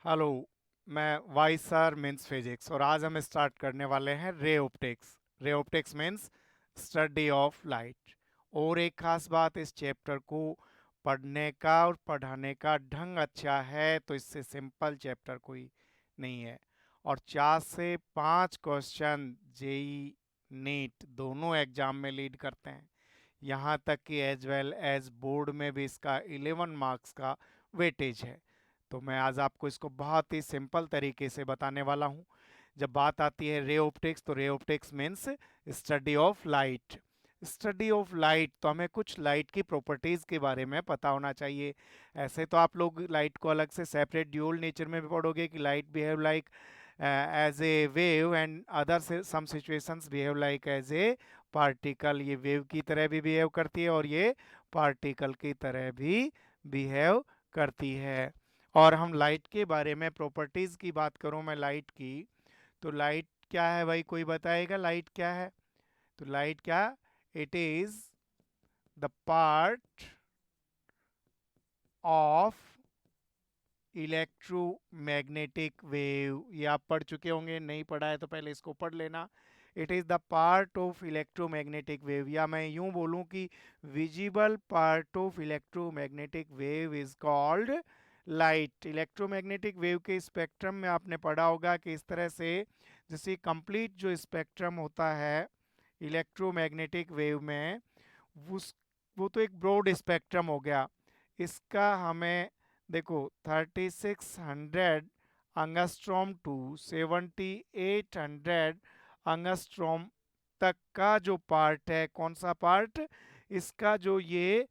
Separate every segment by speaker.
Speaker 1: Hello. मैं why sir means physics और आज हम स्टार्ट करने वाले हैं ray optics. Ray optics means study of light. और एक खास बात, इस चैप्टर को पढ़ने का और पढ़ाने का ढंग अच्छा है, तो इससे सिंपल चैप्टर कोई नहीं है। और 4 से 5 क्वेश्चन जेई नीट दोनों एग्जाम में लीड करते हैं। यहाँ तक कि एज वेल एज बोर्ड में भी इसका 11 मार्क्स का वेटेज है। तो मैं आज आपको इसको बहुत ही सिंपल तरीके से बताने वाला हूँ। जब बात आती है रे ऑप्टिक्स, तो ray optics means study of light. Study of light, तो हमें कुछ लाइट की प्रॉपर्टीज़ के बारे में पता होना चाहिए। ऐसे तो आप लोग लाइट को अलग से सेपरेट ड्यूल नेचर में भी पढ़ोगे कि light behave like as a wave and other some situations behave like as a particle. ये वेव की तरह भी बिहेव करती है और ये पार्टिकल की तरह भी बिहेव करती है। और हम लाइट के बारे में प्रॉपर्टीज की बात करूं मैं लाइट की, तो लाइट क्या है भाई, कोई बताएगा लाइट क्या है? तो लाइट क्या, it is the part of electromagnetic wave. ये आप पढ़ चुके होंगे, नहीं पढ़ा है तो पहले इसको पढ़ लेना। It is the part of electromagnetic wave, या मैं यूं बोलूं कि visible part of electromagnetic wave is called light. Electromagnetic wave के स्पेक्ट्रम में आपने पढ़ा होगा कि इस तरह से, जैसे कंप्लीट जो स्पेक्ट्रम होता है इलेक्ट्रोमैग्नेटिक वेव में, उस वो तो एक ब्रॉड स्पेक्ट्रम हो गया। इसका हमें देखो 3600 अंगस्ट्रॉम टू 7800 अंगस्ट्रॉम तक का जो पार्ट है, कौन सा पार्ट, इसका जो ये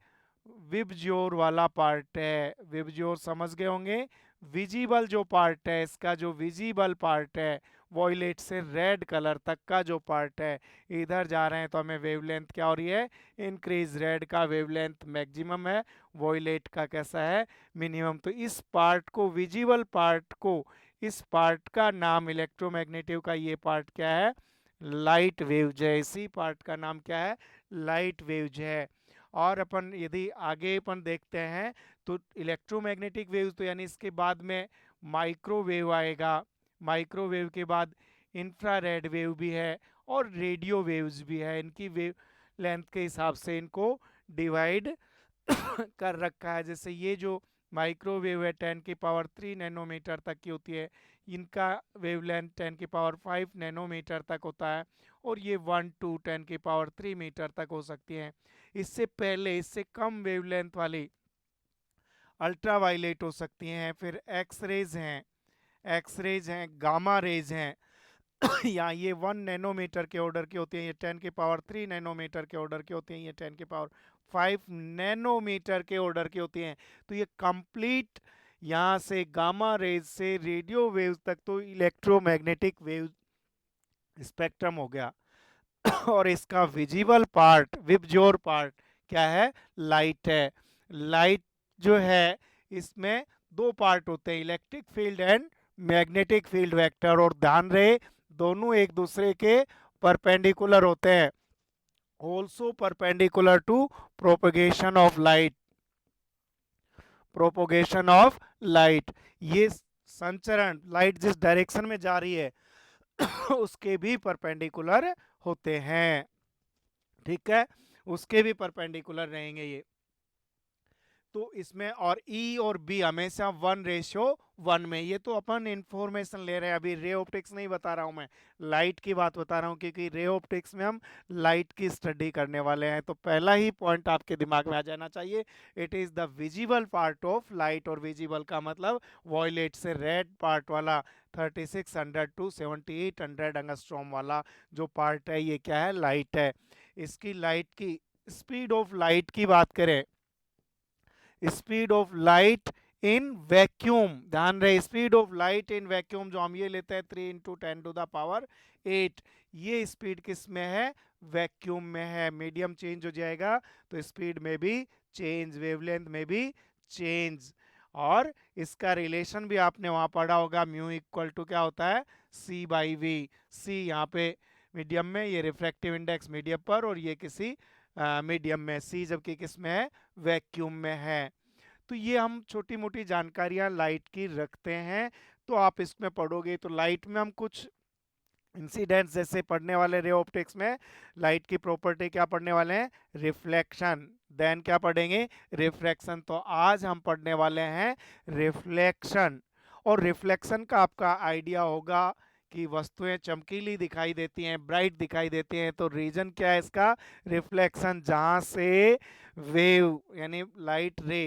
Speaker 1: विबज्योर वाला पार्ट है, विबज्योर समझ गए होंगे। विजिबल जो पार्ट है, इसका जो विजिबल पार्ट है, वॉयलेट से रेड कलर तक का जो पार्ट है, इधर जा रहे हैं तो हमें वेवलेंथ क्या हो रही है, इंक्रीज। रेड का वेवलेंथ मैक्सिमम है, वॉयलेट का कैसा है, मिनिमम। तो इस पार्ट को, विजिबल पार्ट को, इस पार्ट का नाम इलेक्ट्रोमैग्नेटिव का ये पार्ट क्या है, लाइट वेव्स है। इसी पार्ट का नाम क्या है, लाइट वेव्स है। और अपन यदि आगे अपन देखते हैं तो इलेक्ट्रोमैग्नेटिक वेव्स, तो यानी इसके बाद में माइक्रोवेव आएगा। माइक्रोवेव के बाद इंफ्रारेड वेव भी है और रेडियो वेव्स भी है। इनकी वेव लेंथ के हिसाब से इनको डिवाइड कर रखा है। जैसे ये जो माइक्रोवेव है 10 की पावर 3 नैनोमीटर तक की होती है, इनका वेवलेंथ 10 की पावर 5 नैनोमीटर तक होता है, और ये 1 to 10 की पावर 3 मीटर तक हो सकती हैं। इससे पहले, इससे कम वेवलेंथ वाली अल्ट्रावायलेट हो सकती हैं, फिर एक्स रेज हैं, एक्स रेज हैं, गामा रेज हैं। यहाँ ये 1 नैनोमीटर के ऑर्डर की होती हैं, ये 10 की पावर 3 नैनोमीटर के ऑर्डर की होती हैं, ये 10 की पावर 5 नैनोमीटर के ऑर्डर की होती हैं। तो ये कंप्लीट यहाँ से गामा रेज से रेडियो वेव्स तक तो इलेक्ट्रोमैग्नेटिक वेव स्पेक्ट्रम हो गया। और इसका विजिबल पार्ट, विबज्योर पार्ट क्या है, लाइट है। लाइट जो है, इसमें दो पार्ट होते हैं, electric field and magnetic field vector. और ध्यान रहे, दोनों एक दूसरे के परपेंडिकुलर होते हैं, also perpendicular to propagation of light. Propagation of light, ये संचरण, लाइट जिस डायरेक्शन में जा रही है उसके भी परपेंडिकुलर होते हैं। ठीक है, उसके भी परपेंडिकुलर रहेंगे ये। तो इसमें और ई और बी हमेशा 1:1 में। ये तो अपन इंफॉर्मेशन ले रहे हैं, अभी रे ऑप्टिक्स नहीं बता रहा हूं मैं, लाइट की बात बता रहा हूं, क्योंकि रे ऑप्टिक्स में हम लाइट की स्टडी करने वाले हैं। तो पहला ही पॉइंट आपके दिमाग में आ जाना चाहिए, it is the visible part of light. और विजिबल का मतलब वॉयलेट से रेड पार्ट वाला 3600 to 7800 एंगस्ट्रॉम वाला जो पार्ट है, ये क्या है, लाइट है। इसकी लाइट की स्पीड ऑफ लाइट की बात करें, speed of light in vacuum, ध्यान रहे, speed of light in vacuum जो हम ये लेते हैं 3 × 10⁸, ये स्पीड किस में है, वैक्यूम में है। मीडियम चेंज हो जाएगा तो स्पीड में भी चेंज, वेवलेंथ में भी चेंज। और इसका रिलेशन भी आपने वहां पढ़ा होगा, म्यू इक्वल टू क्या होता है, C/V। सी यहाँ पे मीडियम में, ये रिफ्रैक्टिव इंडेक्स मीडियम पर, और ये किसी मीडियम में, सी जबकि किस में है, वैक्यूम में है। तो ये हम छोटी मोटी जानकारियां लाइट की रखते हैं, तो आप इसमें पढ़ोगे तो लाइट में हम कुछ इंसिडेंट्स जैसे पढ़ने वाले रे ऑप्टिक्स में। लाइट की प्रॉपर्टी क्या पढ़ने वाले हैं, रिफ्लेक्शन, देन क्या पढ़ेंगे, रिफ्रैक्शन। तो आज हम पढ़ने वाले हैं रिफ्लेक्शन। और रिफ्लेक्शन का आपका आइडिया होगा कि वस्तुएं चमकीली दिखाई देती हैं, ब्राइट दिखाई देती हैं, तो रीजन क्या है इसका, रिफ्लेक्शन। जहां से वेव यानी लाइट रे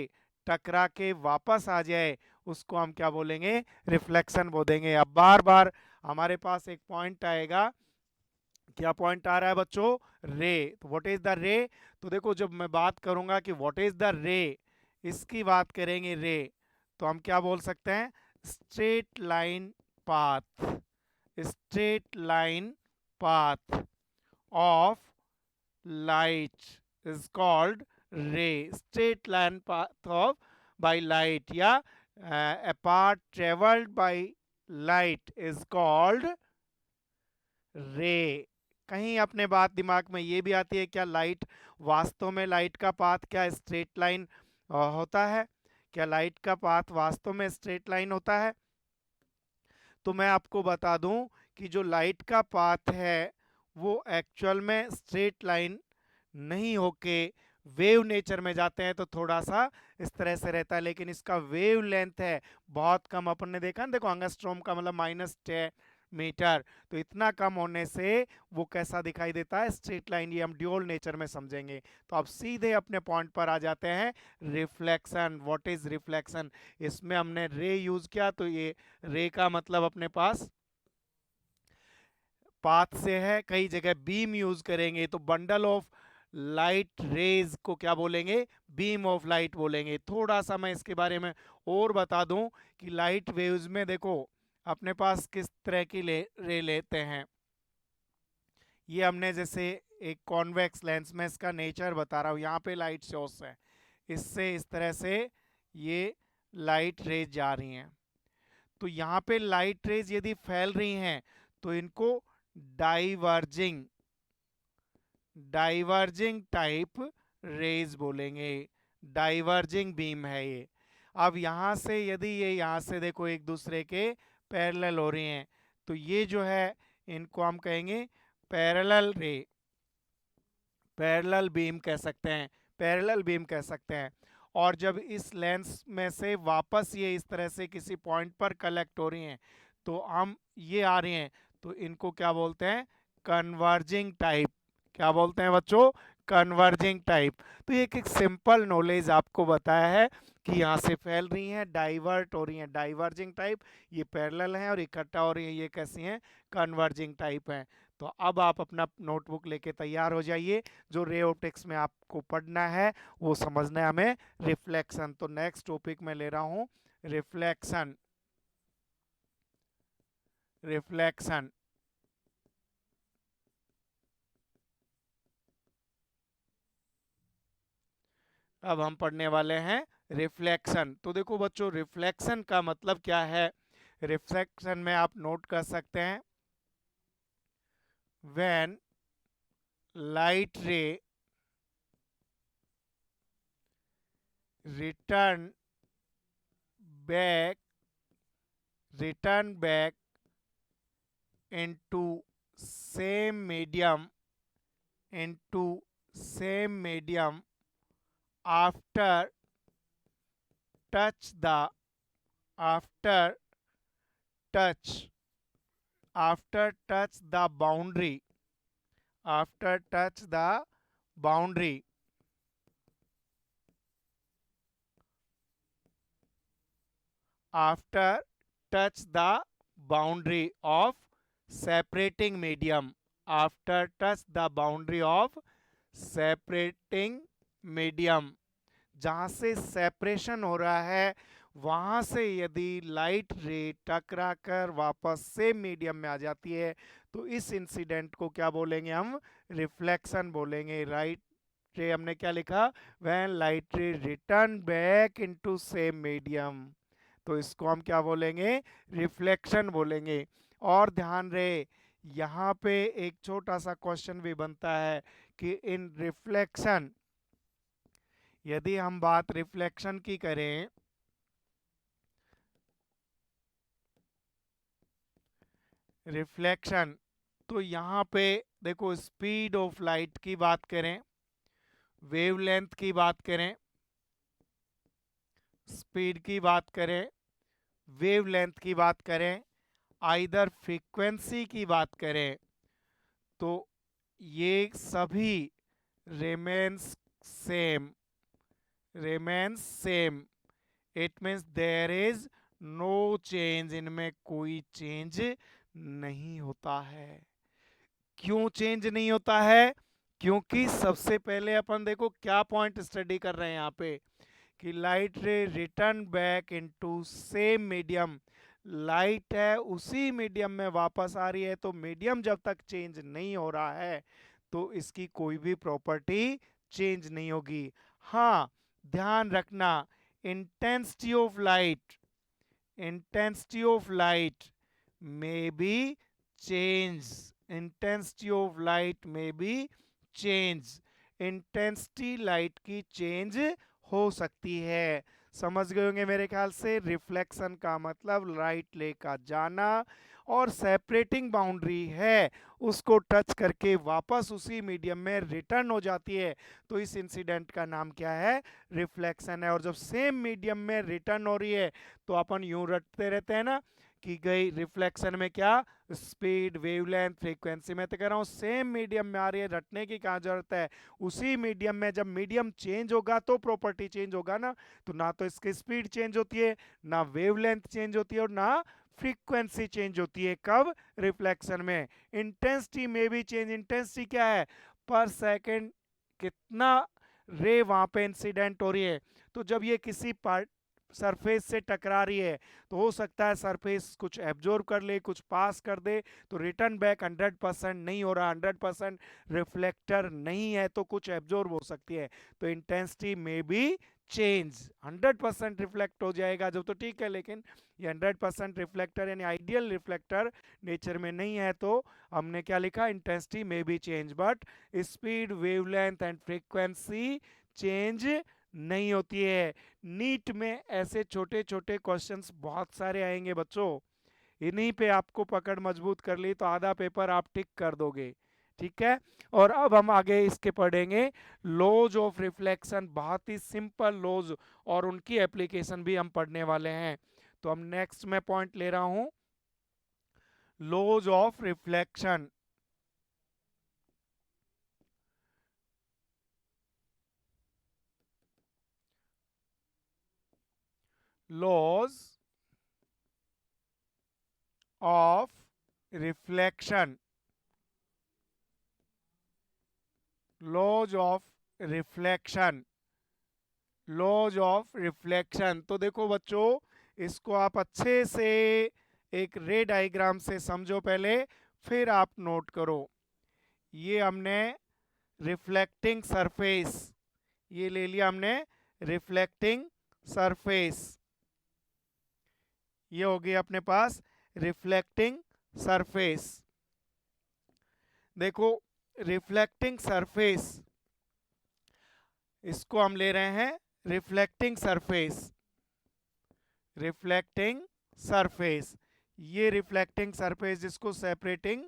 Speaker 1: टकरा के वापस आ जाए उसको हम क्या बोलेंगे, रिफ्लेक्शन बोलेंगे। अब बार बार हमारे पास एक पॉइंट आएगा, क्या पॉइंट आ रहा है बच्चों, रे। तो व्हाट इज द रे, तो देखो जब मैं बात करूंगा कि व्हाट इज द रे, इसकी बात करेंगे रे, तो हम क्या बोल सकते हैं, straight line path, straight line path of light is called ray, straight line path of by light, या a path traveled by light is called ray। कहीं अपने बात दिमाग में ये भी आती है, क्या लाइट वास्तव में, लाइट का पाथ क्या स्ट्रेट लाइन होता है, क्या लाइट का पाथ वास्तव में स्ट्रेट लाइन होता है। तो मैं आपको बता दूं कि जो लाइट का पाथ है वो एक्चुअल में स्ट्रेट लाइन नहीं होके वेव नेचर में जाते हैं तो थोड़ा सा इस तरह से रहता है, लेकिन इसका वेव लेंथ है बहुत कम। अपन ने देखा ना, देखो एंगस्ट्रॉम का मतलब -10 मीटर, तो इतना कम होने से वो कैसा दिखाई देता है, स्ट्रेट लाइन। ये हम ड्यूल नेचर में समझेंगे। तो अब सीधे अपने पॉइंट पर आ जाते हैं, रिफ्लेक्शन। व्हाट इज रिफ्लेक्शन, इसमें हमने रे यूज किया, तो ये रे का मतलब अपने पास पाथ से है, कई जगह बीम यूज करेंगे तो बंडल ऑफ लाइट रेज को क्या बोलेंगे, बीम ऑफ लाइट बोलेंगे। थोड़ा सा मैं इसके बारे में और बता दूं कि लाइट वेव्स में देखो अपने पास किस तरह की रे लेते हैं। ये हमने जैसे एक कॉन्वेक्स लेंस में इसका नेचर बता रहा हूं, यहाँ पे लाइट सोर्स है, इससे इस तरह से ये लाइट रेज जा रही हैं। तो यहाँ पे लाइट रेज यदि फैल रही हैं तो इनको डाइवर्जिंग, डाइवर्जिंग टाइप रेज बोलेंगे, डाइवर्जिंग बीम है ये। अब यहां से यदि ये यहां से देखो एक दूसरे के पैरेलल हो रही हैं तो ये जो है इनको हम कहेंगे पैरेलल रे, पैरेलल बीम कह सकते हैं, पैरेलल बीम कह सकते हैं। और जब इस लेंस में से वापस ये इस तरह से किसी पॉइंट पर कलेक्ट हो रही हैं तो हम ये आ रही हैं तो इनको क्या बोलते हैं, कन्वर्जिंग टाइप। क्या बोलते हैं बच्चों, कन्वर्जिंग टाइप। तो ये एक सिंपल नॉलेज आपको बताया है कि यहाँ से फैल रही हैं, डाइवर्ट हो रही हैं, डाइवर्जिंग टाइप, ये पैरेलल हैं, और इकट्ठा हो रही हैं, ये कैसी हैं, कन्वर्जिंग टाइप हैं। तो अब आप अपना नोटबुक लेके तैयार हो जाइए, जो रे ऑप्टिक्स में आपको पढ़ना है वो समझना है हमें, रिफ्लेक्शन। तो नेक्स्ट टॉपिक में ले रहा हूं रिफ्लेक्शन, रिफ्लेक्शन। अब हम पढ़ने वाले हैं रिफ्लेक्शन। तो देखो बच्चों, रिफ्लेक्शन का मतलब क्या है, रिफ्लेक्शन में आप नोट कर सकते हैं, व्हेन लाइट रे return back, return back into same medium, into same medium after touch the, after touch, after touch the boundary, after touch the boundary, after touch the boundary of separating medium, after touch the boundary of separating medium, जहां से separation हो रहा है वहां से यदि light रे टकरा कर वापस से मीडियम में आ जाती है तो इस इंसिडेंट को क्या बोलेंगे हम, रिफ्लेक्शन बोलेंगे। राइट रे हमने क्या लिखा, व्हेन लाइट रे return back into same medium, तो इसको हम क्या बोलेंगे, रिफ्लेक्शन बोलेंगे। और ध्यान रहे यहाँ पे एक छोटा सा क्वेश्चन भी बनता है कि इन रिफ्लेक्शन, यदि हम बात रिफ्लेक्शन की करें, रिफ्लेक्शन, तो यहाँ पे देखो स्पीड ऑफ लाइट की बात करें, वेवलेंथ की बात करें, स्पीड की बात करें, वेवलेंथ की बात करें, आइदर फ्रीक्वेंसी की बात करें, तो ये सभी remains same, remains same. It means there is no change, इनमें कोई चेंज नहीं होता है। क्यों चेंज नहीं होता है? क्योंकि सबसे पहले अपन देखो क्या पॉइंट स्टडी कर रहे हैं यहाँ पे, कि लाइट रे return back into same medium. Light है उसी मीडियम में वापस आ रही है, तो मीडियम जब तक चेंज नहीं हो रहा है तो इसकी कोई भी प्रॉपर्टी चेंज नहीं होगी। हाँ, ध्यान रखना, intensity of light, intensity of light may be changed, intensity of light may be changed, intensity light की चेंज हो सकती है। समझ गए होंगे मेरे ख्याल से। रिफ्लेक्शन का मतलब लाइट लेकर जाना, और सेपरेटिंग बाउंड्री है उसको टच करके वापस उसी मीडियम में रिटर्न हो जाती है, तो इस इंसिडेंट का नाम क्या है? रिफ्लेक्शन है। और जब सेम मीडियम में रिटर्न हो रही है तो अपन यूं रटते रहते हैं ना कि गई रिफ्लेक्शन में क्या, स्पीड, वेवलेंथ, फ्रीक्वेंसी। मैं तो कह रहा हूँ सेम मीडियम में आ रही है, रटने की कहाँ जरूरत है। उसी मीडियम में जब मीडियम चेंज होगा तो प्रॉपर्टी चेंज होगा ना, तो ना तो इसकी स्पीड चेंज होती है, ना वेवलेंथ चेंज होती है, और ना फ्रीक्वेंसी चेंज होती है। कब? रिफ्लेक्शन में। इंटेंसिटी में भी चेंज, इंटेंसिटी क्या है? पर सेकेंड कितना रे वहां पे इंसिडेंट हो रही है। तो जब ये किसी पार्ट सरफेस से टकरा रही है तो हो सकता है सरफेस कुछ एब्जॉर्ब कर ले, कुछ पास कर दे, तो रिटर्न बैक 100% नहीं हो रहा, 100% रिफ्लेक्टर नहीं है, तो कुछ एब्जॉर्ब हो सकती है। तो इंटेंसिटी में भी चेंज, 100% रिफ्लेक्ट हो जाएगा जब तो ठीक है, लेकिन ये 100% रिफ्लेक्टर यानी आइडियल रिफ्लेक्टर नेचर में नहीं है, तो हमने क्या लिखा? इंटेंसिटी में भी change, but speed, wavelength and frequency change नहीं होती है। नीट में ऐसे छोटे छोटे क्वेश्चंस बहुत सारे आएंगे बच्चों, इन्हीं पे आपको पकड़ मजबूत कर ली तो आधा पेपर आप टिक कर दोगे। ठीक है, और अब हम आगे इसके पढ़ेंगे लॉज ऑफ रिफ्लेक्शन, बहुत ही सिंपल लॉज, और उनकी एप्लीकेशन भी हम पढ़ने वाले हैं। तो हम नेक्स्ट में पॉइंट ले रहा हूं, laws of reflection. Laws of reflection, laws of reflection, laws of reflection. तो देखो बच्चों, इसको आप अच्छे से एक रे डायग्राम से समझो पहले, फिर आप नोट करो। ये हमने रिफ्लेक्टिंग सरफेस, ये ले लिया हमने रिफ्लेक्टिंग सरफेस, ये हो गई अपने पास रिफ्लेक्टिंग सरफेस। देखो रिफ्लेक्टिंग सरफेस, इसको हम ले रहे हैं रिफ्लेक्टिंग सरफेस, रिफ्लेक्टिंग सरफेस, ये रिफ्लेक्टिंग सरफेस जिसको सेपरेटिंग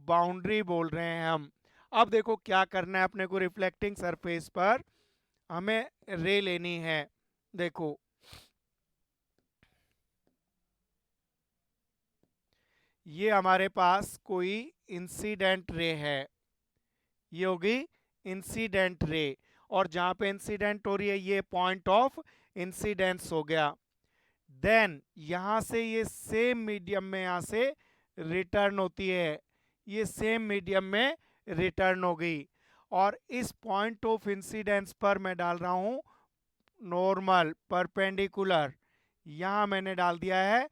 Speaker 1: बाउंड्री बोल रहे हैं हम। अब देखो क्या करना है अपने को, रिफ्लेक्टिंग सरफेस पर हमें रे लेनी है। देखो ये हमारे पास कोई इंसिडेंट रे है, ये होगी इंसिडेंट रे, और जहां पे इंसिडेंट हो रही है ये पॉइंट ऑफ इंसिडेंस हो गया। देन यहां से ये सेम मीडियम में यहां से रिटर्न होती है, ये सेम मीडियम में रिटर्न हो गई, और इस पॉइंट ऑफ इंसिडेंस पर मैं डाल रहा हूं नॉर्मल परपेंडिकुलर, यहां मैंने डाल दिया है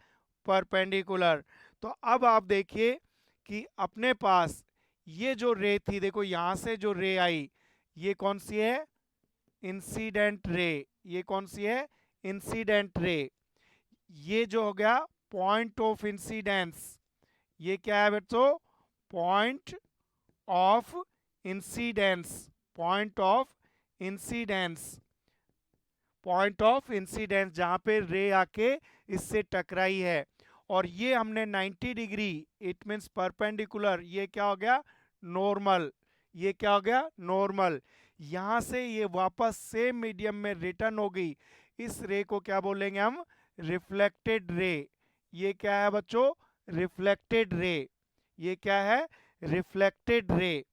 Speaker 1: परपेंडिकुलर। तो अब आप देखिए कि अपने पास ये जो रे थी, देखो यहां से जो रे आई ये कौन सी है? Incident ray. ये कौन सी है? Incident ray. ये जो हो गया पॉइंट ऑफ इंसिडेंस, ये क्या है बच्चों? Point of incidence, point of incidence. Point of incidence जहां पे रे आके इससे टकराई है, और ये हमने 90 डिग्री, इट मींस परपेंडिकुलर, ये क्या हो गया नॉर्मल, ये क्या हो गया नॉर्मल। यहां से ये वापस सेम मीडियम में रिटर्न हो गई, इस रे को क्या बोलेंगे हम, रिफ्लेक्टेड रे। ये क्या है बच्चों, रिफ्लेक्टेड रे, ये क्या है रिफ्लेक्टेड रे।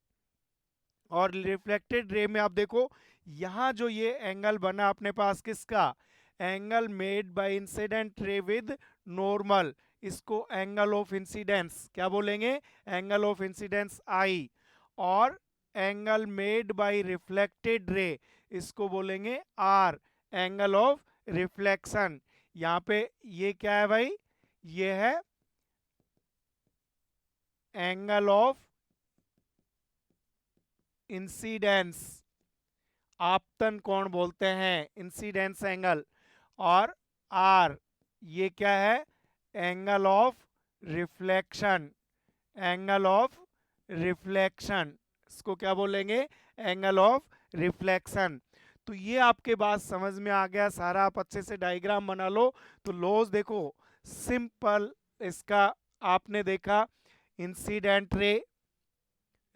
Speaker 1: और रिफ्लेक्टेड रे में आप देखो यहां जो ये एंगल बना अपने पास किसका, angle made by incident ray with normal, इसको एंगल ऑफ इंसिडेंस क्या बोलेंगे, एंगल ऑफ इंसिडेंस आई। और angle made by reflected ray इसको बोलेंगे आर, एंगल ऑफ रिफ्लेक्शन। यहां पे ये क्या है भाई, ये है एंगल ऑफ इंसिडेंस, आपतन कोण बोलते हैं इंसिडेंस एंगल। और आर ये क्या है, angle of reflection, angle of reflection, इसको क्या बोलेंगे, एंगल ऑफ रिफ्लेक्शन। तो ये आपके बात समझ में आ गया सारा, आप अच्छे से डायग्राम बना लो। तो लॉज देखो सिंपल, इसका आपने देखा incident ray,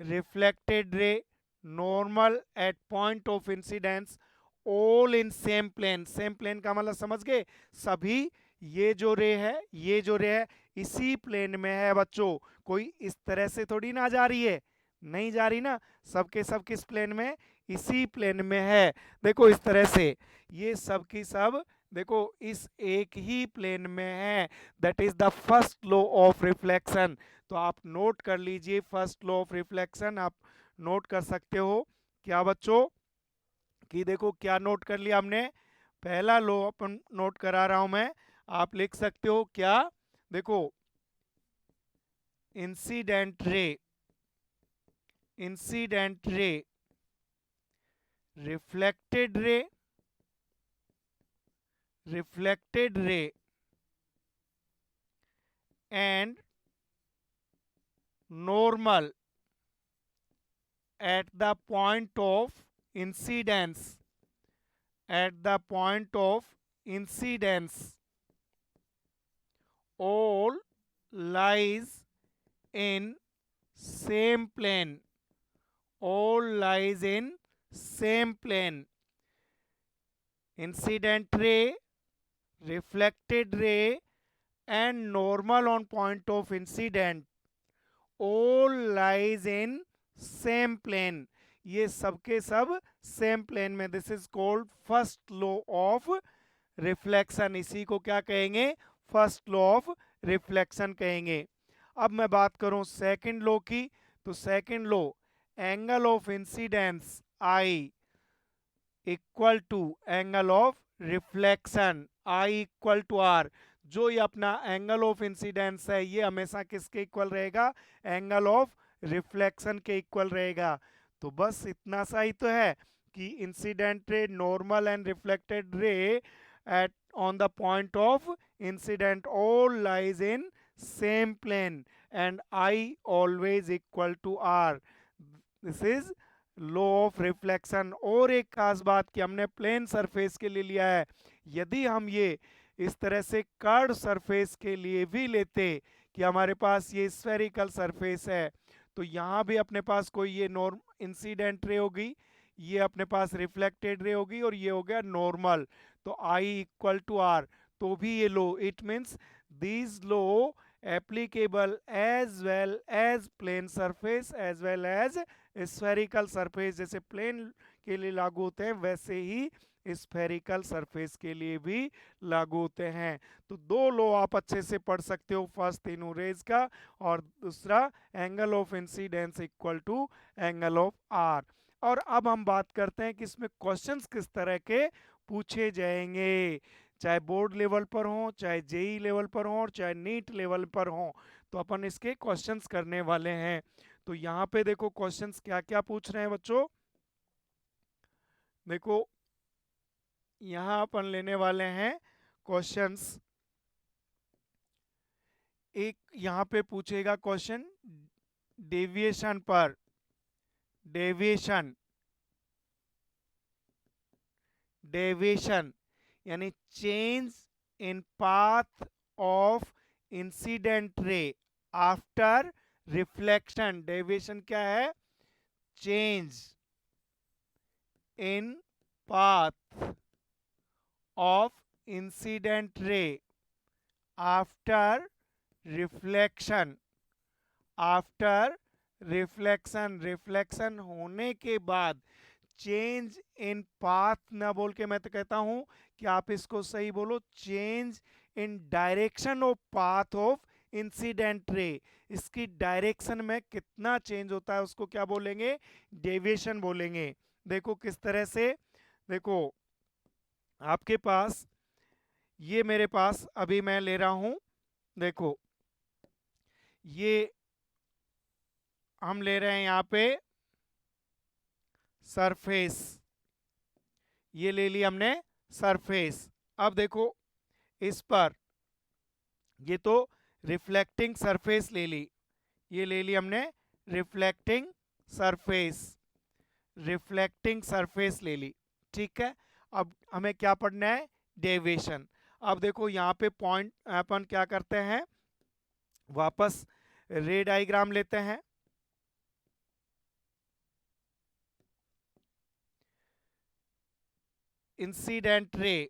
Speaker 1: reflected ray, normal at point of incidence, all in same plane. Same plane का मतलब समझ गए, सभी ये जो रे है, ये जो रे है इसी प्लेन में है बच्चों, कोई इस तरह से थोड़ी ना जा रही है, नहीं जा रही ना, सबके सब किस प्लेन में, इसी प्लेन में है। देखो इस तरह से ये सब की सब देखो इस एक ही प्लेन में है, that is the first law of reflection. तो आप नोट कर लीजिए फर्स्ट लॉ ऑफ रिफ्लेक्शन, आप नोट कर सकते हो क्या बच्चों, कि देखो क्या नोट कर लिया हमने, पहला लॉ अपन नोट करा रहा हूं मैं, आप लिख सकते हो क्या, देखो incident ray, incident ray, reflected रे, रिफ्लेक्टेड रे and normal at the point of incidence, at the point of incidence all lies in same plane, all lies in same plane, incident ray, reflected ray and normal on point of incident all lies in same plane, ये सबके सब same plane में, this is called first law of reflection, इसी को क्या कहेंगे, first law of reflection कहेंगे। अब मैं बात करूं सेकंड लॉ की, तो second law, angle of incidence i equal to angle of reflection i equal to r. जो ये अपना एंगल ऑफ इंसिडेंस है ये हमेशा किसके इक्वल रहेगा, एंगल ऑफ रिफ्लेक्शन के इक्वल रहेगा। तो बस इतना सा ही तो है कि incident ray, normal and reflected ray at on the point of incident all lies in same plane and i always equal to r, this is law of reflection. और एक खास बात कि हमने प्लेन सरफेस के लिए लिया है, यदि हम ये इस तरह से कर्व सरफेस के लिए भी लेते कि हमारे पास ये स्फेरिकल सरफेस है, तो यहाँ भी अपने पास कोई ये नॉर्म इंसिडेंट रे होगी, ये अपने पास रिफ्लेक्टेड रे होगी और ये हो गया नॉर्मल, तो आई इक्वल टू आर, तो भी ये लो, it means these laws applicable as well as plane surface as well as spherical surface. जैसे प्लेन के लिए लागू होते हैं वैसे ही स्फेरिकल सरफेस के लिए भी लागू होते हैं। तो दो लॉ आप अच्छे से पढ़ सकते हो, फर्स्ट तीनों रेज का और दूसरा angle of incidence equal to angle of r. और अब हम बात करते हैं कि इसमें क्वेश्चंस किस तरह के पूछे जाएंगे, चाहे बोर्ड लेवल पर हो, चाहे जेई लेवल पर हो और चाहे नीट लेवल पर हो, तो अपन इसके क्वेश्चंस करने वाले हैं। तो यहाँ पे देखो क्वेश्चंस क्या क्या पूछ रहे हैं बच्चों, देखो यहां अपन लेने वाले हैं क्वेश्चंस, एक यहां पे पूछेगा क्वेश्चन डेविएशन पर, डेविएशन, डेविएशन यानी change in path of incident ray after reflection. Deviation क्या है? Change in path of incident ray after reflection. After reflection, reflection होने के बाद चेंज इन पाथ ना बोल के मैं तो कहता हूं कि आप इसको सही बोलो, change in direction of path of incident ray. इसकी डायरेक्शन में कितना चेंज होता है उसको क्या बोलेंगे? डेविएशन बोलेंगे। देखो किस तरह से, देखो आपके पास ये, मेरे पास अभी मैं ले रहा हूं, देखो ये हम ले रहे हैं यहां पे सरफेस, ये ले ली हमने सरफेस। अब देखो इस पर, ये तो रिफ्लेक्टिंग सरफेस ले ली, ये ले ली हमने रिफ्लेक्टिंग सरफेस, रिफ्लेक्टिंग सरफेस ले ली, ठीक है। अब हमें क्या पढ़ना है? डेविएशन। अब देखो यहाँ पे पॉइंट अपन क्या करते हैं, वापस रे डायग्राम लेते हैं। इंसिडेंट रे,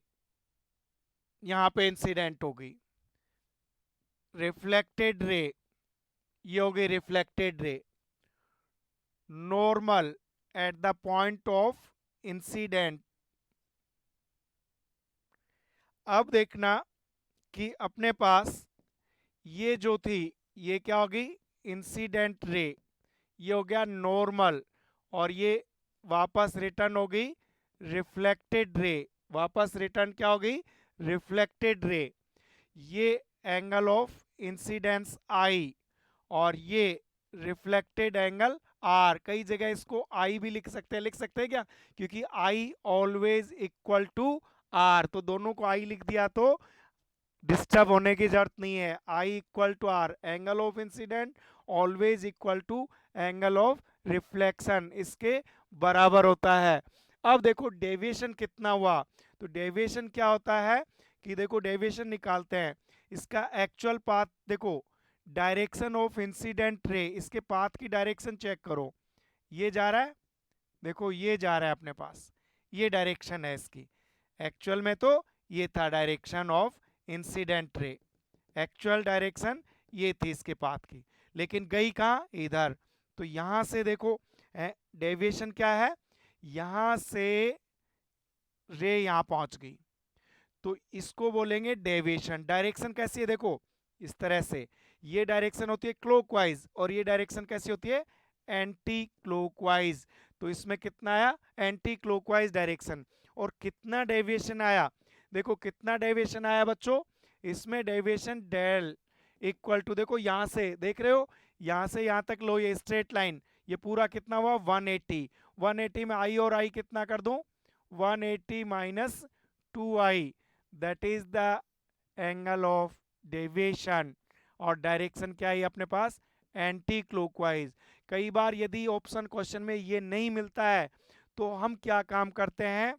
Speaker 1: यहां पे इंसिडेंट होगी, रिफ्लेक्टेड रे, ये होगी reflected ray, normal at the point of incident. अब देखना कि अपने पास ये जो थी, ये क्या होगी? इंसिडेंट रे, ये हो गया नॉर्मल, और ये वापस रिटर्न होगी रिफ्लेक्टेड रे, वापस रिटर्न क्या होगी? Reflected ray. ये एंगल ऑफ इंसिडेंस आई, और ये रिफ्लेक्टेड एंगल आर। कई जगह इसको आई भी लिख सकते हैं, लिख सकते हैं क्या? क्योंकि i always equal to r, तो दोनों को आई लिख दिया तो डिस्टर्ब होने की जरूरत नहीं है। I equal to R, angle of incident always equal to angle of reflection, इसके बराबर होता है। अब देखो डेविएशन कितना हुआ, तो डेविएशन क्या होता है कि देखो डेविएशन निकालते हैं, इसका एक्चुअल पाथ देखो, डायरेक्शन ऑफ इंसिडेंट रे, इसके पाथ की डायरेक्शन चेक करो, ये जा रहा है, देखो ये जा रहा है अपने पास, ये डायरेक्शन है इसकी। एक्चुअल में तो ये था direction of incident ray, actual direction ये थी इसके पाथ की, लेकिन गई कहाँ? इधर। तो यहां से देखो डेविएशन क्या है, यहां से रे यहां पहुंच गई, तो इसको बोलेंगे डेविएशन। डायरेक्शन कैसी है देखो, इस तरह से, ये डायरेक्शन होती है क्लॉकवाइज, और ये डायरेक्शन कैसी होती है? Anti clockwise. तो इसमें कितना आया? Anti clockwise direction. और कितना डेविएशन आया? देखो कितना डेविएशन आया बच्चों, इसमें डेविएशन डेल इक्वल टू, देखो यहां से देख रहे हो, यहां से यहां तक लो, ये स्ट्रेट लाइन, ये पूरा कितना हुआ? 180। 180 में आई और आई कितना कर दूं? 180 minus 2i, that is the angle of deviation. और डायरेक्शन क्या है अपने पास? Anti clockwise. कई बार यदि ऑप्शन क्वेश्चन में ये नहीं मिलता है तो हम क्या काम करते हैं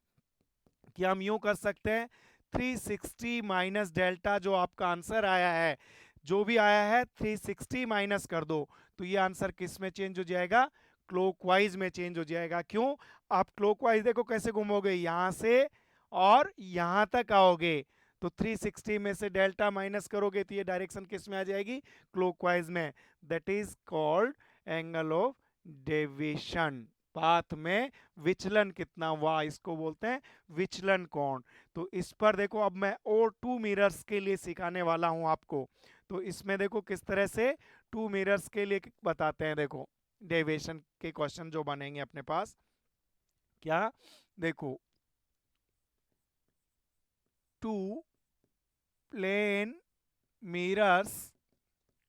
Speaker 1: कि हम यूं कर सकते हैं, 360 माइनस डेल्टा, जो आपका आंसर आया है, जो भी आया है 360 माइनस कर दो, तो ये आंसर किस में चेंज हो जाएगा? क्लॉकवाइज में चेंज हो जाएगा। क्यों? आप क्लॉकवाइज देखो कैसे घूमोगे, यहां से और यहां तक आओगे, तो 360 में से डेल्टा माइनस करोगे तो ये डायरेक्शन किस में आ जाएगी? क्लॉकवाइज में। That is called angle of deviation. Path में विचलन कितना हुआ, इसको बोलते हैं विचलन कोण। तो इस पर देखो, अब मैं और 2 मिरर्स के लिए सिखाने वाला हूं आपको। तो इसमें देखो किस तरह से 2 मिरर्स के लिए बताते हैं। देखो डेविएशन के क्वेश्चन जो बनेंगे अपने पास, क्या देखो, 2 plane mirrors,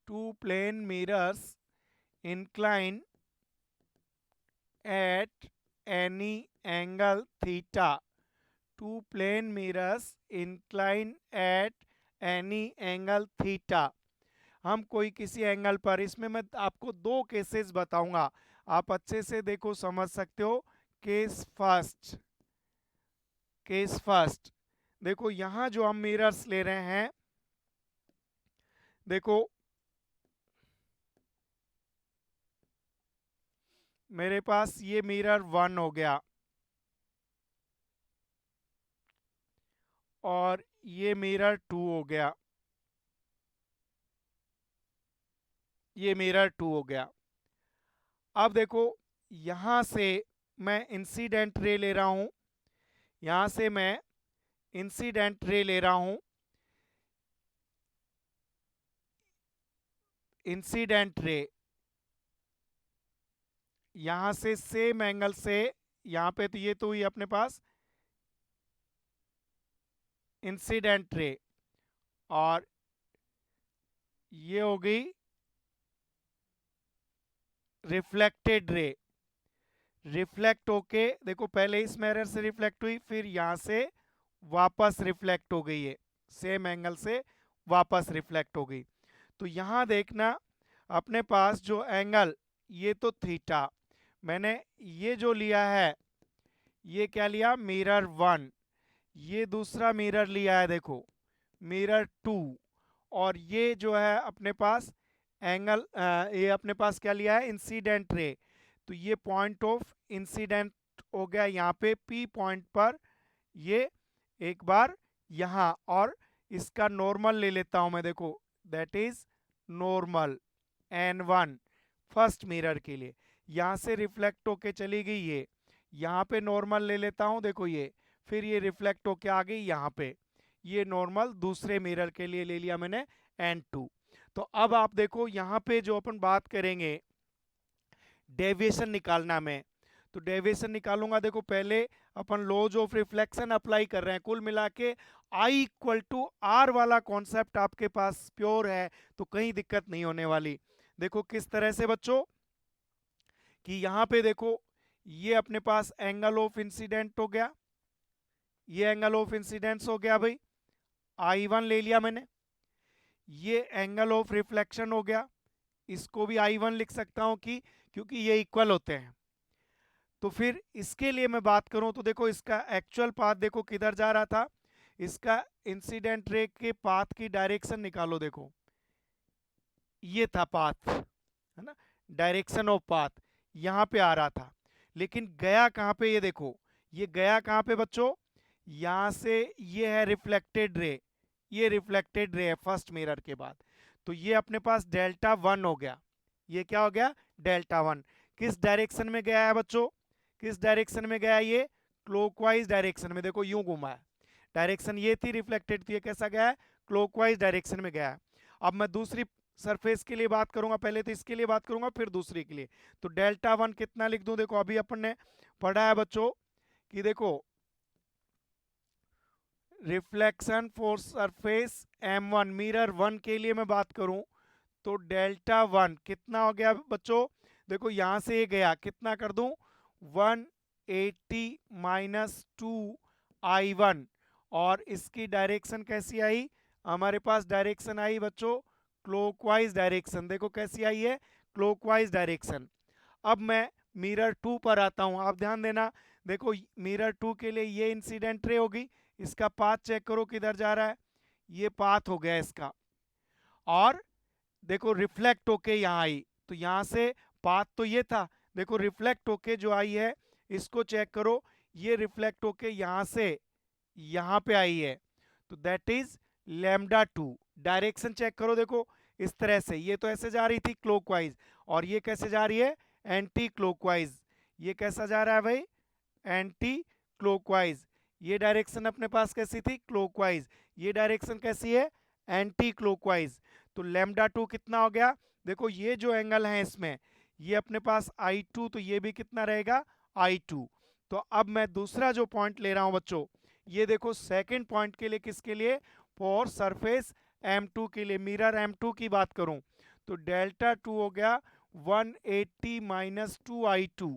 Speaker 1: 2 plane mirrors incline at any angle theta, 2 plane mirrors incline at any angle theta। हम कोई किसी एंगल पर, इसमें मैं आपको 2 केसेस बताऊंगा, आप अच्छे से देखो समझ सकते हो। केस फर्स्ट, केस फर्स्ट देखो यहां जो हम मिरर्स ले रहे हैं, देखो मेरे पास ये मिरर 1 हो गया और ये मिरर 2 हो गया, ये मिरर 2 हो गया। अब देखो यहां से मैं इंसिडेंट रे ले रहा हूं, यहां से मैं इंसिडेंट रे ले रहा हूं, इंसिडेंट रे यहां से सेम एंगल से, यहां पे तो ये तो हुई अपने पास इंसिडेंट रे, और ये हो गई रिफ्लेक्टेड रे। रिफ्लेक्ट होके देखो पहले इस मिरर से रिफ्लेक्ट हुई, फिर यहां से वापस रिफ्लेक्ट हो गई है, सेम एंगल से वापस रिफ्लेक्ट हो गई। तो यहां देखना अपने पास जो एंगल, ये तो थीटा, मैंने ये जो लिया है ये क्या लिया, मिरर 1, ये दूसरा मिरर लिया है देखो मिरर 2, और ये जो है अपने पास एंगल, ये अपने पास क्या लिया है, इंसिडेंट रे। तो ये पॉइंट ऑफ इंसिडेंट हो गया यहाँ पे पी पॉइंट पर, ये एक बार यहाँ, और इसका नॉर्मल ले लेता हूं मैं, देखो that is normal n1 first mirror के लिए, यहां से रिफ्लेक्ट होके चली गई ये, यहाँ पे नॉर्मल ले लेता हूं, देखो ये, फिर ये रिफ्लेक्ट होके आ गई यहाँ पे, ये नॉर्मल दूसरे मिरर के लिए ले लिया मैंने n2। तो अब आप देखो यहाँ पे जो अपन बात करेंगे डेविएशन निकालना में, तो डेविएशन निकालूंगा, देखो पहले अपन लॉज ऑफ रिफ्लेक्शन अप्लाई कर रहे हैं, कुल मिला के आई इक्वल टू आर वाला कॉन्सेप्ट आपके पास प्योर है, तो कहीं दिक्कत नहीं होने वाली। देखो किस तरह से बच्चों, कि यहां पे देखो ये अपने पास एंगल ऑफ इंसिडेंट हो गया, ये एंगल ऑफ इंसिडेंस हो गया भाई, I1 ले लिया मैंने, ये एंगल ऑफ रिफ्लेक्शन हो गया, इसको भी I1 लिख सकता हूं कि क्योंकि ये इक्वल होते हैं। तो फिर इसके लिए मैं बात करूं तो देखो इसका एक्चुअल पाथ देखो किधर जा रहा था, इसका इंसिडेंट रे के पाथ की डायरेक्शन निकालो, देखो ये था पाथ, है ना, डायरेक्शन ऑफ पाथ यहां पे आ रहा था, लेकिन गया कहां पे, ये देखो ये गया कहां पे बच्चों, यहां से ये है रिफ्लेक्टेड रे, ये रिफ्लेक्टेड रे है फर्स्ट मिरर के बाद, तो ये अपने पास डेल्टा 1 हो गया, ये क्या हो गया, डेल्टा 1। किस डायरेक्शन में गया है बच्चों, किस डायरेक्शन में गया, ये क्लॉकवाइज डायरेक्शन में, देखो यूं घुमा है, डायरेक्शन ये थी रिफ्लेक्टेड, तो ये कैसा गया है, क्लॉकवाइज डायरेक्शन में गया है। अब मैं दूसरी सरफेस के लिए बात करूंगा, पहले तो इसके लिए बात करूंगा फिर दूसरी के लिए, तो डेल्टा 1 कितना लिख दूं, देखो अभी अपन ने पढ़ा है बच्चों कि देखो reflection for surface m1, mirror 1 के लिए मैं बात करूं तो डेल्टा 1 कितना हो गया बच्चों, देखो यहां से ये गया, कितना कर दूं 180 माइनस 2I1, और इसकी डायरेक्शन कैसी आई, हमारे पास डायरेक्शन आई बच्चों क्लॉकवाइज डायरेक्शन, देखो कैसी आई है, क्लॉकवाइज डायरेक्शन। अब मैं मिरर 2 पर आता हूं, आप ध्यान देना, देखो मिरर 2 के लिए ये इंसिडेंट रे होगी, इसका पाथ चेक करो किधर जा रहा है, ये पाथ हो गया इसका, और देखो रिफ्लेक्ट होके यहाँ आई, तो यहाँ से पाथ तो ये था, देखो रिफ्लेक्ट होके जो आई है इसको चेक करो, ये रिफ्लेक्ट होके यहाँ से यहाँ पे आई है, तो that is lambda 2। Direction check करो, देखो इस तरह से, ये तो ऐसे जा रही थी क्लॉकवाइज, और ये कैसे जा रही है, एंटी क्लॉकवाइज, ये कैसा जा रहा है भाई, एंटी क्लॉकवाइज, ये डायरेक्शन अपने पास कैसी थी, क्लॉकवाइज, ये डायरेक्शन कैसी है, एंटी क्लॉकवाइज। तो लैम्डा 2 कितना हो गया, देखो ये जो एंगल है इसमें, ये अपने पास I2, तो ये भी कितना रहेगा, I2। तो अब मैं दूसरा जो पॉइंट ले रहा हूं बच्चों, ये देखो सेकंड पॉइंट के लिए, किसके लिए, फॉर सरफेस M2 के लिए, मिरर M2 की बात करूं तो डेल्टा 2 हो गया 180 माइनस 2I2,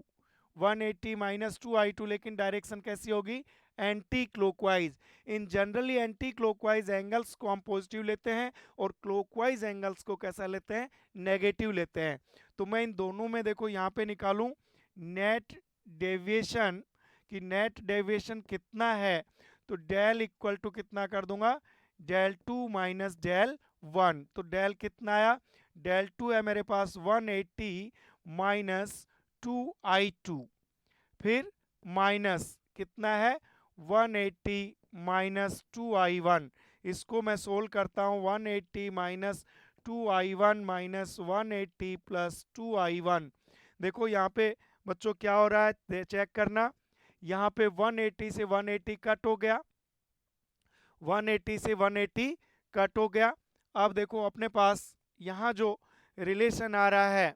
Speaker 1: 180 माइनस 2I2, लेकिन डायरेक्शन कैसी होगी, एंटी क्लॉकवाइज। इन जनरली एंटी क्लॉकवाइज एंगल्स को हम पॉजिटिव लेते हैं और क्लॉकवाइज एंगल्स को कैसा लेते हैं, नेगेटिव लेते हैं। तो मैं इन दोनों में देखो यहाँ पे निकालूं नेट डेविएशन, कि नेट डेविएशन कितना है, तो डेल इक्वल टू कितना कर दूंगा, डेल 2 माइनस डेल 1। तो डेल कितना आया, डेल 2 है मेरे पास 180 माइनस 2i2, फिर माइनस कितना है 180 माइनस 2i1। इसको मैं सोल्व करता हूँ, 180 minus 2i1 minus 180 plus 2i1। देखो यहाँ पे बच्चों क्या हो रहा है, चेक करना। यहाँ पे 180 से 180 कट हो गया, 180 से 180 कट हो गया। अब देखो अपने पास यहाँ जो रिलेशन आ रहा है,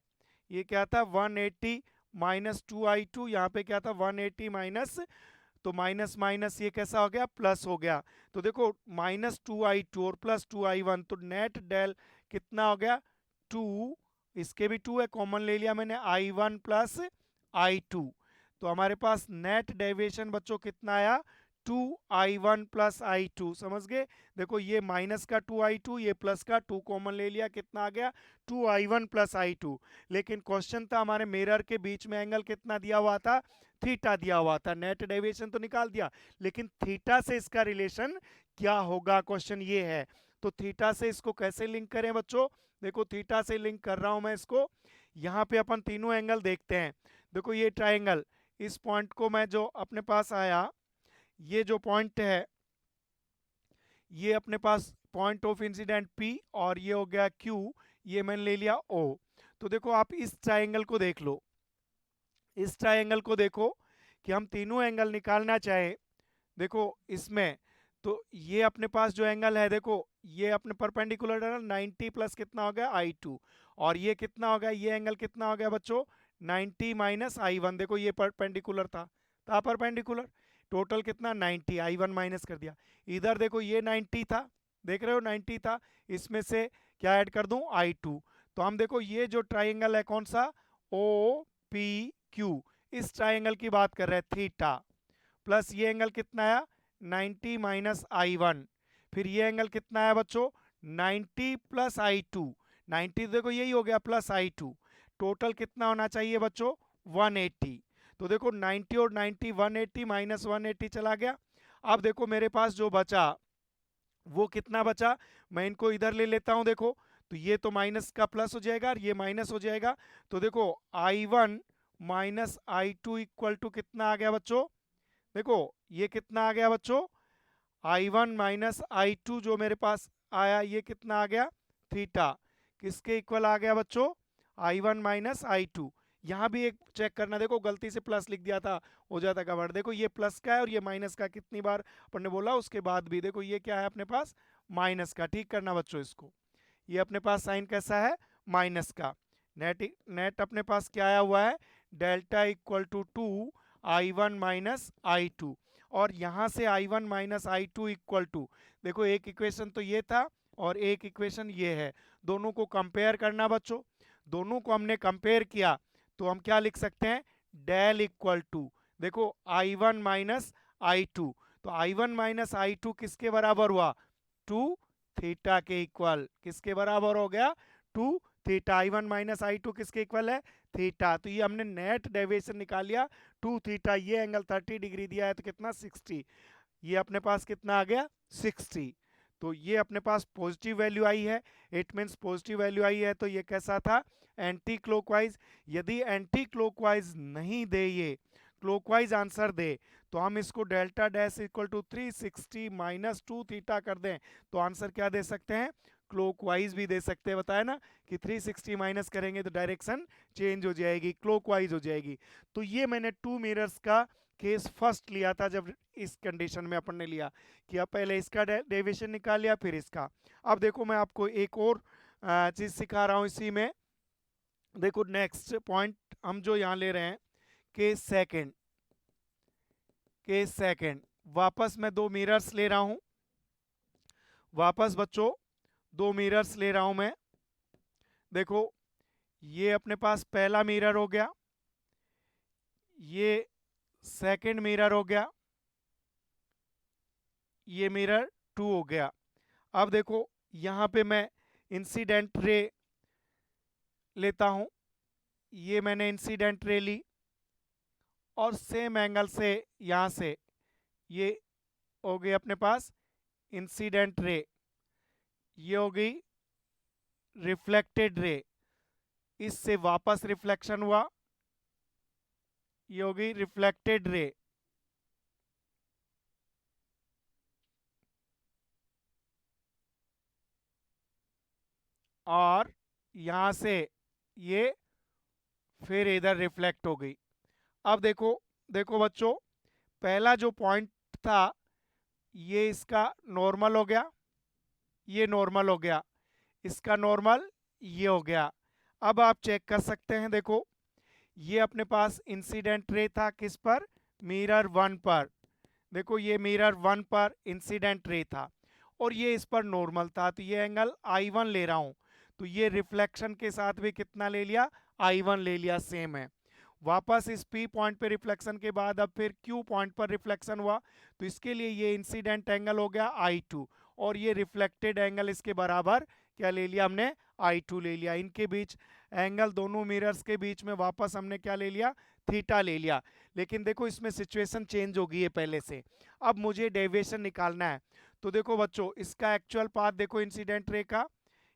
Speaker 1: ये क्या था 180 माइनस 2i2, यहाँ पे क्या था 180 माइनस, तो माइनस माइनस ये कैसा हो गया, प्लस हो गया। तो देखो माइनस 2i2 और प्लस 2i1, तो नेट डेल कितना हो गया 2, इसके भी 2 है, कॉमन ले लिया मैंने, i1 प्लस i2। तो हमारे पास नेट डेविएशन बच्चों कितना आया 2i1 प्लस i2, समझ गए। देखो ये माइनस का 2i2, ये प्लस का 2 कॉमन ले लिया, कितना आ गया 2i1 प्लस i2। लेकिन क्वेश्चन था हमारे मिरर के बीच में एंगल कितना दिया हुआ था, थीटा दिया हुआ था। नेट डेविएशन तो निकाल दिया, लेकिन थीटा से इसका रिलेशन क्या होगा, क्वेश्चन ये है। तो थीटा से इसको कैसे लिंक करें बच्चों, देखो थीटा से लिंक कर रहा हूं मैं इसको। यहाँ पे अपन तीनों एंगल देखते हैं। देखो ये ट्राइंगल, इस पॉइंट को मैं जो अपने पास आया, ये जो पॉइंट है, ये अपने पास पॉइंट ऑफ इंसिडेंट P, और ये हो गया Q, ये मैंने ले लिया O। तो देखो आप इस ट्राइंगल को देख लो, इस ट्राइंगल को देखो कि हम तीनों एंगल निकालना चाहें, देखो इसमें, तो ये अपने पास जो एंगल है, देखो ये अपने परपेंडिकुलर है ना, 90 प्लस कितना हो गया i2, और ये कितना हो गया, ये एंगल कितना हो गया बच्चों 90 माइनस i1। देखो ये परपेंडिकुलर था परपेंडिकुलर, टोटल कितना 90, i1 माइनस कर दिया। इधर देखो ये 90 था, देख रहे हो 90 था, इसमें से क्या ऐड कर दूं i2। तो हम देखो ये जो ट्राइंगल है कौन सा, ओ पी क्यू, इस ट्राइंगल की बात कर रहे हैं, थीटा प्लस ये एंगल कितना आया 90 माइनस i1, फिर ये एंगल कितना आया बच्चों 90 प्लस i2, 90 देखो यही हो गया प्लस i2, टोटल कितना होना चाहिए बच्चों 180। तो देखो 90 और 90 180 माइनस 180 चला गया। अब देखो मेरे पास जो बचा वो कितना बचा, मैं इनको इधर ले लेता हूं। देखो तो ये तो माइनस का प्लस हो जाएगा और ये माइनस हो जाएगा। तो देखो i1 minus i2 equal to कितना आ गया बच्चों, देखो ये कितना आ गया बच्चों i1 माइनस i2 जो मेरे पास आया, ये कितना आ गया थीटा, किसके इक्वल आ गया बच्चों i1 माइनस i2। यहाँ भी एक चेक करना, देखो गलती से प्लस लिख दिया था, हो जाता कवर। देखो ये प्लस का है और ये माइनस का, कितनी बार अपन ने बोला उसके बाद भी, देखो ये क्या है अपने पास माइनस का, ठीक करना बच्चों इसको। ये अपने पास साइन कैसा है माइनस का। नेट नेट अपने पास क्या आया हुआ है, delta equal to 2i1 minus i2, और यहाँ से i1 minus i2 equal to, देखो एक इक्वेशन तो ये था और एक इक्वेशन ये है, दोनों को कंपेयर करना बच्चों। दोनों को हमने कंपेयर किया तो हम क्या लिख सकते हैं, डेल इक्वल टू, देखो i1 माइनस i2, तो i1 माइनस i2 किसके बराबर हुआ 2 थीटा के इक्वल, किसके बराबर हो गया 2 थीटा। i1 माइनस i2 किसके इक्वल है थीटा। तो ये हमने नेट डेविएशन निकाल लिया 2 थीटा, ये एंगल 30 डिग्री दिया है तो कितना 60, ये अपने पास कितना आ गया 60। तो ये अपने पास पॉजिटिव वैल्यू आई है, इट मीन्स पॉजिटिव वैल्यू आई है, तो ये कैसा था एंटी क्लॉकवाइज। यदि एंटी क्लॉकवाइज नहीं दे, ये क्लॉकवाइज आंसर दे, तो हम इसको delta dash equal to 360 minus 2 theta कर दें तो आंसर क्या दे सकते हैं, क्लॉकवाइज भी दे सकते हैं। बताया ना कि 360 माइनस करेंगे तो डायरेक्शन चेंज हो जाएगी, क्लॉकवाइज हो जाएगी। तो ये मैंने 2 मिरर्स का केस फर्स्ट लिया था, जब इस कंडीशन में अपन ने लिया कि अब पहले इसका डेविएशन निकाल लिया फिर इसका। अब देखो मैं आपको एक और चीज सिखा रहा हूं इसी में। देखो नेक्स्ट पॉइंट हम जो यहाँ ले रहे हैं, केस सेकंड, वापस मैं 2 मिरर्स ले रहा हूं, वापस बच्चों 2 मिरर्स ले रहा हूं मैं। देखो ये अपने पास पहला मिरर हो गया, ये सेकंड मिरर हो गया, ये मिरर 2 हो गया। अब देखो यहाँ पे मैं इंसिडेंट रे लेता हूं, ये मैंने इंसिडेंट रे ली और सेम एंगल से यहाँ से ये हो गई अपने पास इंसिडेंट रे, ये हो गई रिफ्लेक्टेड रे, इससे वापस रिफ्लेक्शन हुआ, ये हो गई रिफ्लेक्टेड रे, और यहां से ये फिर इधर रिफ्लेक्ट हो गई। अब देखो, देखो बच्चों, पहला जो पॉइंट था ये इसका नॉर्मल हो गया, ये नॉर्मल हो गया, इसका नॉर्मल ये हो गया। अब आप चेक कर सकते हैं, देखो ये अपने पास इंसिडेंट रे था किस पर, मिरर वन पर, देखो ये मिरर वन पर इंसिडेंट रे था और ये इस पर नॉर्मल था, तो ये एंगल I1 ले रहा हूं, तो ये रिफ्लेक्शन के साथ भी कितना ले लिया, I1 ले लिया, सेम है। वापस इस P पॉइंट पे रिफ्लेक्शन के बाद अब फिर Q पॉइंट पर रिफ्लेक्शन हुआ, तो इसके लिए ये इंसिडेंट एंगल हो गया I2 और ये रिफ्लेक्टेड एंगल इसके बराबर क्या ले लिया हमने, I2 ले लिया। इनके बीच एंगल, दोनों मिरर्स के बीच में वापस हमने क्या ले लिया, थीटा ले लिया। लेकिन देखो इसमें सिचुएशन चेंज हो गई है पहले से, अब मुझे डेविएशन निकालना है। तो देखो बच्चों, इसका एक्चुअल पाथ देखो, इंसिडेंट रे का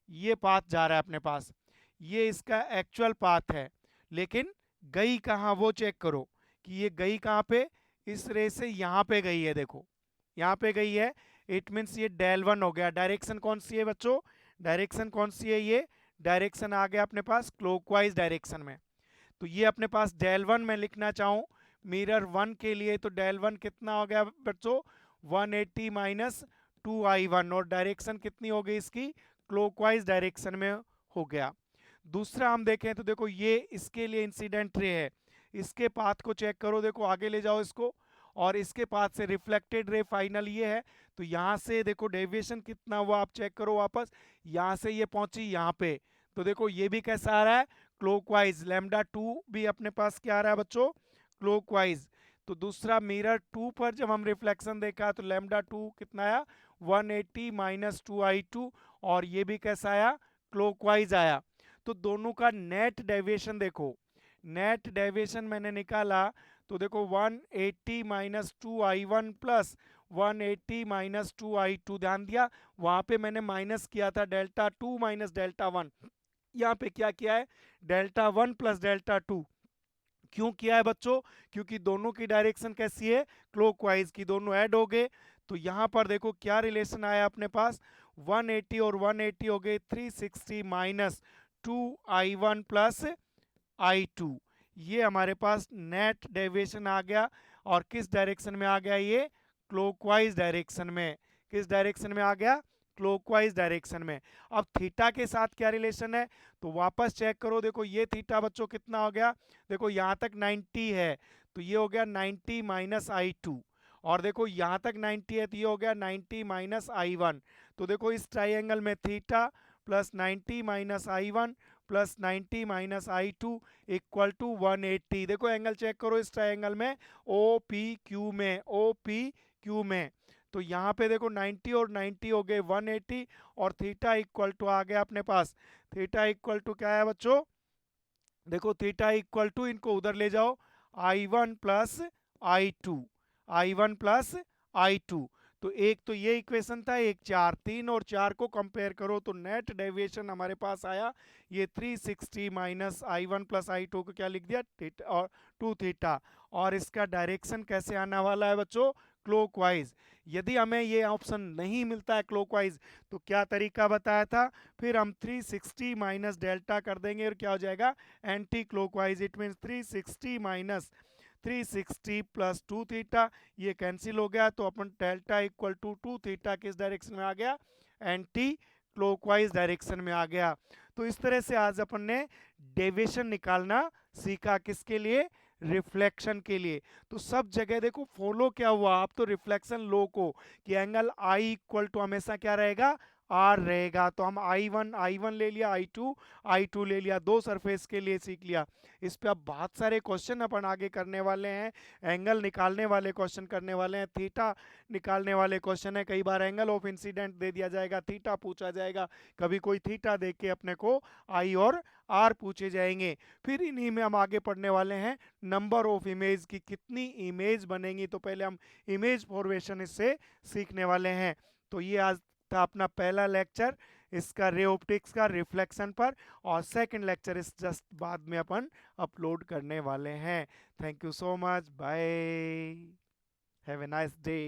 Speaker 1: ये पाथ जा रहा है अपने पास, ये इसका एक्चुअल पाथ है, लेकिन गई कहाँ वो चेक करो कि ये गई कहाँ पे, इस रे से यहाँ पे गई है, देखो यहाँ पे गई है, इट मीन्स ये डेल वन हो गया। डायरेक्शन कौन सी है बच्चों, डायरेक्शन कौन सी है, ये डायरेक्शन आ गया अपने पास क्लॉकवाइज डायरेक्शन में। तो ये अपने पास डेल वन में लिखना चाहूँ मिरर वन के लिए, तो डेल वन कितना हो गया बच्चों, 180 माइनस 2I1, और डायरेक्शन कितनी हो गई इसकी, क्लॉकवाइज डायरेक्शन में हो गया। दूसरा हम देखें तो देखो ये इसके लिए इंसिडेंट रे है, इसके पाथ को चेक करो, देखो आगे ले जाओ इसको, और इसके पाथ से रिफ्लेक्टेड रे फाइनल ये है, तो यहाँ से देखो डेविएशन कितना हुआ, आप चेक करो वापस, यहाँ से ये पहुंची यहाँ पे, तो देखो ये भी कैसा आ रहा है, क्लॉकवाइज। लैम्डा टू भी अपने पास क्या आ रहा है बच्चों, क्लॉकवाइज। तो दूसरा मिरर टू पर जब हम रिफ्लेक्शन देखा तो लैम्डा टू कितना आया, 180 माइनस 2I2, और ये भी कैसा आया, क्लॉकवाइज आया। तो दोनों का नेट डेविएशन देखो, नेट डेविएशन मैंने निकाला, तो देखो 180 minus 2I1 plus 180 minus 2I2, ध्यान दिया वहां पे मैंने माइनस किया था delta two minus delta one, यहाँ पे क्या किया है, delta one plus delta two. क्यों किया है बच्चों, क्योंकि दोनों की डायरेक्शन कैसी है, क्लॉकवाइज की, दोनों ऐड हो गए। तो यहाँ पर देखो क्या रिलेशन आया अपने पास, 180 और 180 हो गए 360 माइनस 2I1 प्लस I2, ये हमारे पास नेट डेविएशन आ गया। और किस डायरेक्शन में आ गया, ये क्लॉकवाइज डायरेक्शन में, किस डायरेक्शन में आ गया, क्लॉकवाइज डायरेक्शन में। अब थीटा के साथ क्या रिलेशन है, तो वापस चेक करो, देखो ये थीटा बच्चों कितना हो गया, देखो यहाँ तक 90 है, तो ये हो गया 90 माइनस I2, और देखो यहाँ तक 90 है तो ये हो गया 90 माइनस I1। तो देखो इस ट्राइंगल में theta plus 90 minus I1 plus 90 minus I2 equal to 180। देखो एंगल चेक करो इस ट्राइंगल में, OPQ में, OPQ में, तो यहाँ पे देखो 90 और 90 हो गए 180, और थीटा इक्वल टू आ गया अपने पास, थीटा इक्वल टू क्या है बच्चों, देखो थीटा इक्वल टू, इनको उधर ले जाओ, I1 plus I2, I1 plus I2। तो एक तो ये इक्वेशन था, एक चार, तीन और चार को कंपेयर करो तो नेट डेविएशन हमारे पास आया ये 360 माइनस I1 प्लस I2 को क्या लिख दिया, थीटा और 2 थीटा, और इसका डायरेक्शन कैसे आने वाला है बच्चों, क्लॉकवाइज। यदि हमें ये ऑप्शन नहीं मिलता है क्लॉकवाइज, तो क्या तरीका बताया था, फिर हम 360 माइनस डेल्टा कर देंगे और क्या हो जाएगा, anti clockwise. It means 360 minus 360 plus 2 theta, ये कैंसिल हो गया, तो अपन डेल्टा इक्वल टू 2 थीटा किस डायरेक्शन में आ गया, एंटी क्लॉकवाइज डायरेक्शन में आ गया। तो इस तरह से आज अपन ने डेविएशन निकालना सीखा, किसके लिए, रिफ्लेक्शन के लिए। तो सब जगह देखो फॉलो क्या हुआ, आप तो रिफ्लेक्शन लो को, कि एंगल आई इक्वल टू हमेशा क्या रहेगा, आर रहेगा। तो हम आई वन ले लिया, आई टू ले लिया, दो सरफेस के लिए सीख लिया। इस पे अब बहुत सारे क्वेश्चन अपन आगे करने वाले हैं। एंगल निकालने वाले क्वेश्चन करने वाले हैं, थीटा निकालने वाले क्वेश्चन है। कई बार एंगल ऑफ इंसिडेंट दे दिया जाएगा, थीटा पूछा जाएगा, कभी कोई थीटा देख के अपने को आई और आर पूछे जाएंगे। फिर इन्हीं में हम आगे पढ़ने वाले हैं नंबर ऑफ इमेज की, कितनी इमेज बनेंगी। तो पहले हम इमेज फॉर्मेशन इससे सीखने वाले हैं। तो ये आज था अपना पहला लेक्चर इसका रे ऑप्टिक्स का रिफ्लेक्शन पर, और सेकंड लेक्चर इस जस्ट बाद में अपन अपलोड करने वाले हैं। Thank you so much, bye, have a nice day.